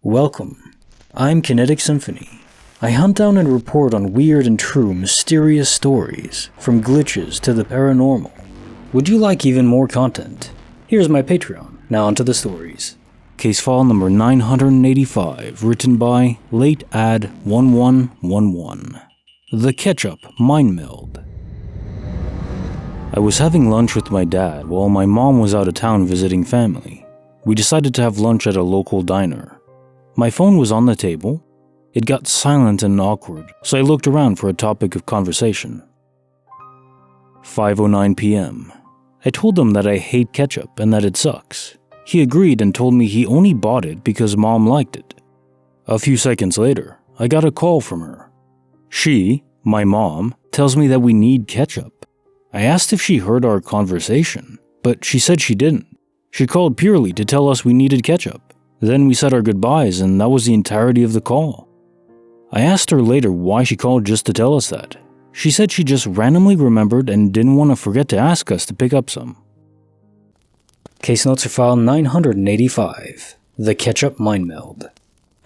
Welcome. I'm Kinetic Symphony. I hunt down and report on weird and true mysterious stories, from glitches to the paranormal. Would you like even more content? Here's my Patreon. Now onto the stories. Case file number 985, written by Late Ad 1111. The Ketchup Mindmeld. I was having lunch with my dad while my mom was out of town visiting family. We decided to have lunch at a local diner. My phone was on the table. It got silent and awkward, so I looked around for a topic of conversation. 5:09 p.m. I told him that I hate ketchup and that it sucks. He agreed and told me he only bought it because mom liked it. A few seconds later, I got a call from her. She, my mom, tells me that we need ketchup. I asked if she heard our conversation, but she said she didn't. She called purely to tell us we needed ketchup. Then we said our goodbyes and that was the entirety of the call. I asked her later why she called just to tell us that. She said she just randomly remembered and didn't want to forget to ask us to pick up some. Case notes for file 985, The Ketchup Mindmeld.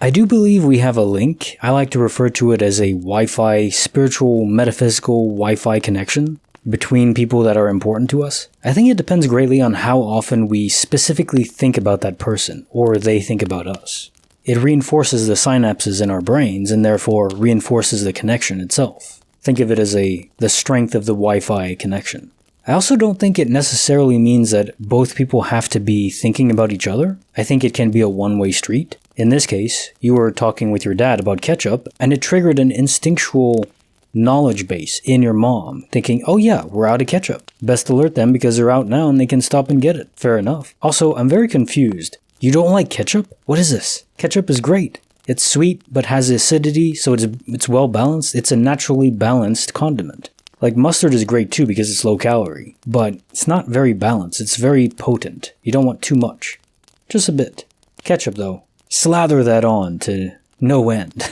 I do believe we have a link. I like to refer to it as a Wi-Fi, spiritual, metaphysical Wi-Fi connection between people that are important to us. I think it depends greatly on how often we specifically think about that person, or they think about us. It reinforces the synapses in our brains and therefore reinforces the connection itself. Think of it as the strength of the Wi-Fi connection. I also don't think it necessarily means that both people have to be thinking about each other. I think it can be a one-way street. In this case, you were talking with your dad about ketchup, and it triggered an instinctual knowledge base in your mom, thinking, oh yeah, we're out of ketchup. Best alert them because they're out now and they can stop and get it. Fair enough. Also, I'm very confused. You don't like ketchup? What is this? Ketchup is great. It's sweet but has acidity, so it's well balanced. It's a naturally balanced condiment. Like mustard is great too because it's low calorie, but it's not very balanced. It's very potent. You don't want too much. Just a bit. Ketchup though, slather that on to no end.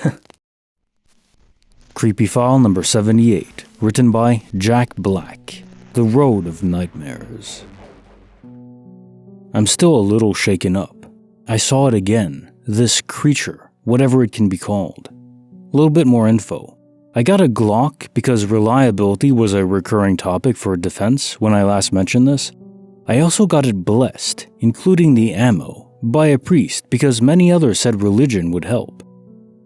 Creepy file number 78, written by jac-blac, The Road of Nightmares. I'm still a little shaken up. I saw it again, this creature, whatever it can be called. A little bit more info. I got a Glock because reliability was a recurring topic for defense when I last mentioned this. I also got it blessed, including the ammo, by a priest because many others said religion would help.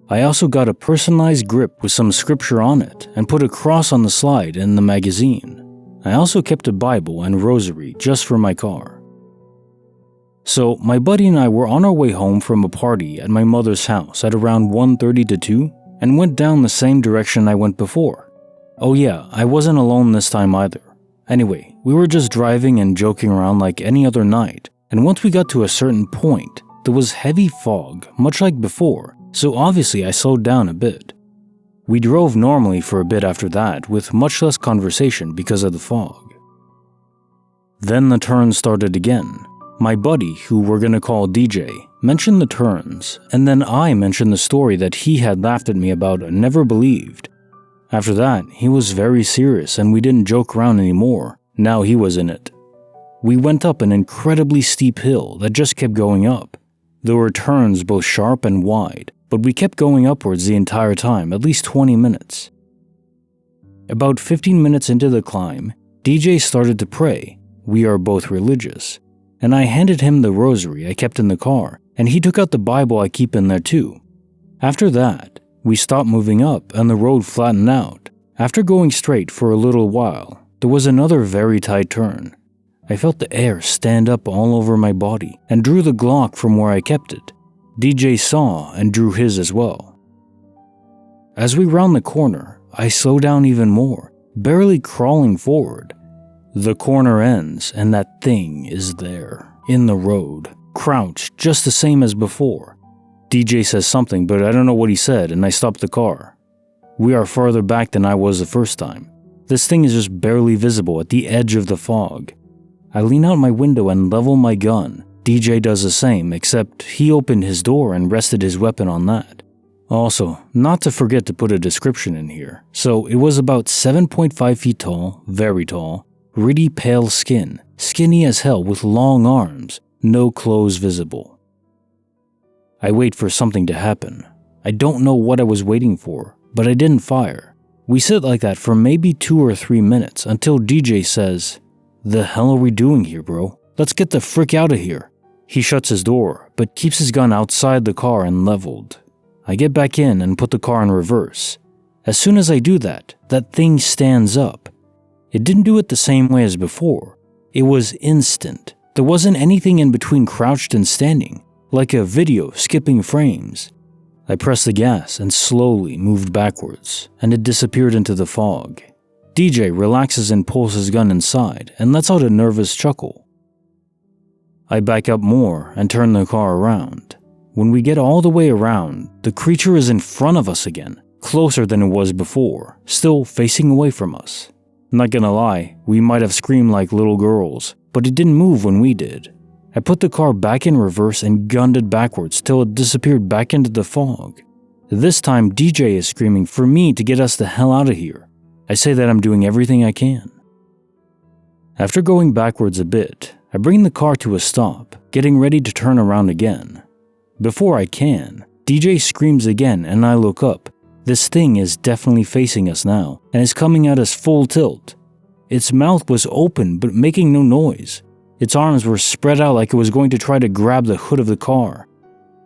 I also got a personalized grip with some scripture on it and put a cross on the slide in the magazine. I also kept a Bible and rosary just for my car. So my buddy and I were on our way home from a party at my mother's house at around 1:30 to 2 and went down the same direction I went before. Oh yeah, I wasn't alone this time either. Anyway, we were just driving and joking around like any other night, and once we got to a certain point, there was heavy fog, much like before, so obviously I slowed down a bit. We drove normally for a bit after that, with much less conversation because of the fog. Then the turns started again. My buddy, who we're gonna call DJ, mentioned the turns, and then I mentioned the story that he had laughed at me about and never believed. After that, he was very serious and we didn't joke around anymore. Now he was in it. We went up an incredibly steep hill that just kept going up. There were turns both sharp and wide, but we kept going upwards the entire time, at least 20 minutes. About 15 minutes into the climb, DJ started to pray. We are both religious. And I handed him the rosary I kept in the car, and he took out the Bible I keep in there too. After that, we stopped moving up and the road flattened out. After going straight for a little while, there was another very tight turn. I felt the air stand up all over my body and drew the Glock from where I kept it. DJ saw and drew his as well. As we round the corner, I slow down even more, barely crawling forward. The corner ends and that thing is there, in the road, crouched just the same as before. DJ says something, but I don't know what he said, and I stopped the car. We are farther back than I was the first time. This thing is just barely visible at the edge of the fog. I lean out my window and level my gun. DJ does the same, except he opened his door and rested his weapon on that. Also, not to forget to put a description in here. So it was about 7.5 feet tall, very tall, really pale skin, skinny as hell with long arms, no clothes visible. I wait for something to happen. I don't know what I was waiting for, but I didn't fire. We sit like that for maybe 2 or 3 minutes until DJ says, "The hell are we doing here, bro? Let's get the frick out of here." He shuts his door, but keeps his gun outside the car and leveled. I get back in and put the car in reverse. As soon as I do that, that thing stands up. It didn't do it the same way as before. It was instant. There wasn't anything in between crouched and standing, like a video skipping frames. I pressed the gas and slowly moved backwards, and it disappeared into the fog. DJ relaxes and pulls his gun inside and lets out a nervous chuckle. I back up more and turn the car around. When we get all the way around, the creature is in front of us again, closer than it was before, still facing away from us. Not gonna lie, we might have screamed like little girls, but it didn't move when we did. I put the car back in reverse and gunned it backwards till it disappeared back into the fog. This time DJ is screaming for me to get us the hell out of here. I say that I'm doing everything I can. After going backwards a bit, I bring the car to a stop, getting ready to turn around again. Before I can, DJ screams again and I look up. This thing is definitely facing us now and is coming at us full tilt. Its mouth was open but making no noise. Its arms were spread out like it was going to try to grab the hood of the car.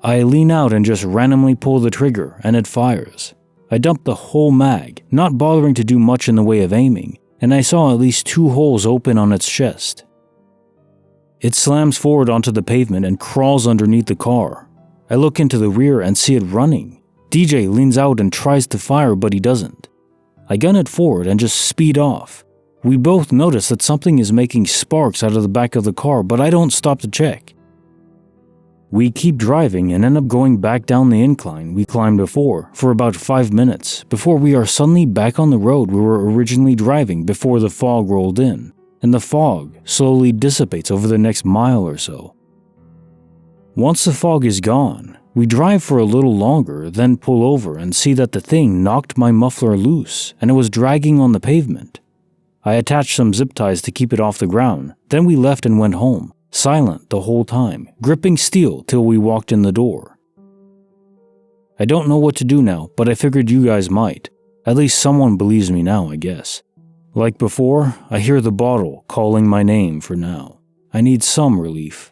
I lean out and just randomly pull the trigger and it fires. I dumped the whole mag, not bothering to do much in the way of aiming, and I saw at least 2 holes open on its chest. It slams forward onto the pavement and crawls underneath the car. I look into the rear and see it running. DJ leans out and tries to fire, but he doesn't. I gun it forward and just speed off. We both notice that something is making sparks out of the back of the car, but I don't stop to check. We keep driving and end up going back down the incline we climbed before for about 5 minutes before we are suddenly back on the road we were originally driving before the fog rolled in, and the fog slowly dissipates over the next mile or so. Once the fog is gone, we drive for a little longer, then pull over and see that the thing knocked my muffler loose and it was dragging on the pavement. I attached some zip ties to keep it off the ground, then we left and went home, silent the whole time, gripping steel till we walked in the door. I don't know what to do now, but I figured you guys might. At least someone believes me now, I guess. Like before, I hear the bottle calling my name for now. I need some relief.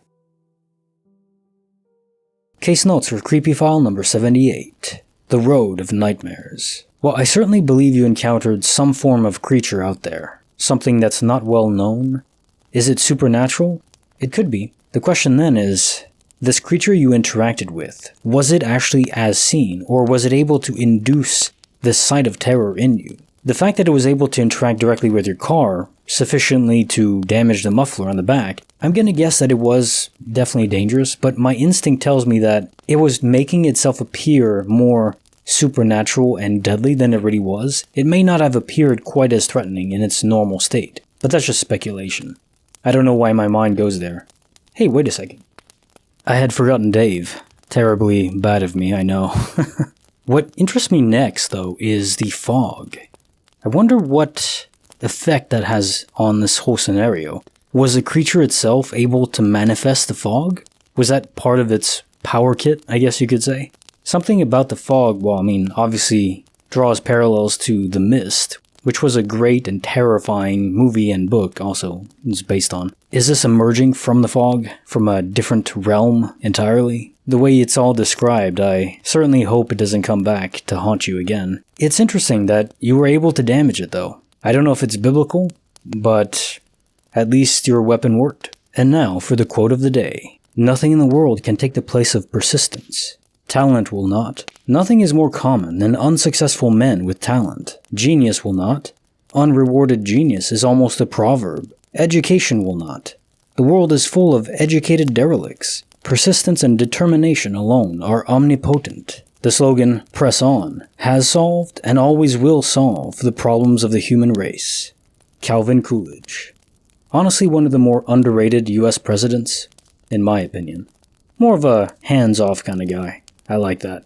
Case notes for Creepy File number 78, The Road of Nightmares. Well, I certainly believe you encountered some form of creature out there. Something that's not well known. Is it supernatural? It could be. The question then is, this creature you interacted with, was it actually as seen, or was it able to induce this sight of terror in you? The fact that it was able to interact directly with your car, sufficiently to damage the muffler on the back, I'm gonna guess that it was definitely dangerous, but my instinct tells me that it was making itself appear more supernatural and deadly than it really was. It may not have appeared quite as threatening in its normal state, but that's just speculation. I don't know why my mind goes there. Hey, wait a second. I had forgotten Dave. Terribly bad of me, I know. What interests me next, though, is the fog. I wonder what effect that has on this whole scenario. Was the creature itself able to manifest the fog? Was that part of its power kit, I guess you could say? Something about the fog, well, I mean, obviously draws parallels to The Mist, which was a great and terrifying movie and book also it's based on. Is this emerging from the fog, from a different realm entirely? The way it's all described, I certainly hope it doesn't come back to haunt you again. It's interesting that you were able to damage it though. I don't know if it's biblical, but at least your weapon worked. And now for the quote of the day. Nothing in the world can take the place of persistence. Talent will not. Nothing is more common than unsuccessful men with talent. Genius will not. Unrewarded genius is almost a proverb. Education will not. The world is full of educated derelicts. Persistence and determination alone are omnipotent. The slogan, "Press on," has solved and always will solve the problems of the human race. Calvin Coolidge. Honestly, one of the more underrated US presidents, in my opinion. More of a hands-off kind of guy. I like that.